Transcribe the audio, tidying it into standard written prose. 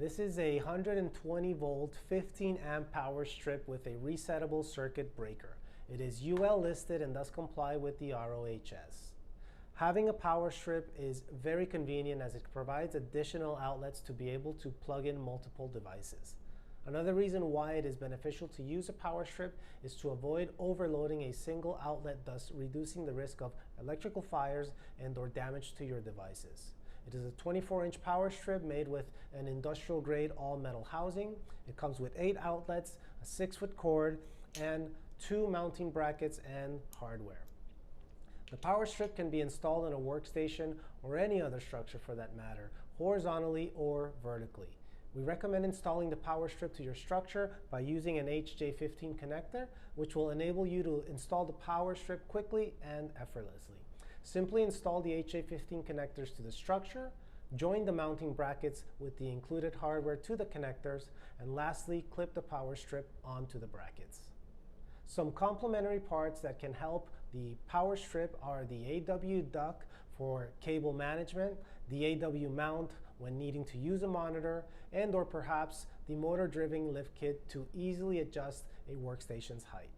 This is a 120 volt, 15 amp power strip with a resettable circuit breaker. It is UL listed and does comply with the RoHS. Having a power strip is very convenient as it provides additional outlets to be able to plug in multiple devices. Another reason why it is beneficial to use a power strip is to avoid overloading a single outlet, thus reducing the risk of electrical fires and/or damage to your devices. It is a 24-inch power strip made with an industrial-grade all-metal housing. It comes with 8 outlets, a 6-foot cord, and 2 mounting brackets and hardware. The power strip can be installed on a workstation or any other structure for that matter, horizontally or vertically. We recommend installing the power strip to your structure by using an HJ15 connector, which will enable you to install the power strip quickly and effortlessly. Simply install the HJ15 connectors to the structure, join the mounting brackets with the included hardware to the connectors, and lastly, clip the power strip onto the brackets. Some complementary parts that can help the power strip are the AW duct for cable management, the AW mount when needing to use a monitor, and or perhaps the motor-driven lift kit to easily adjust a workstation's height.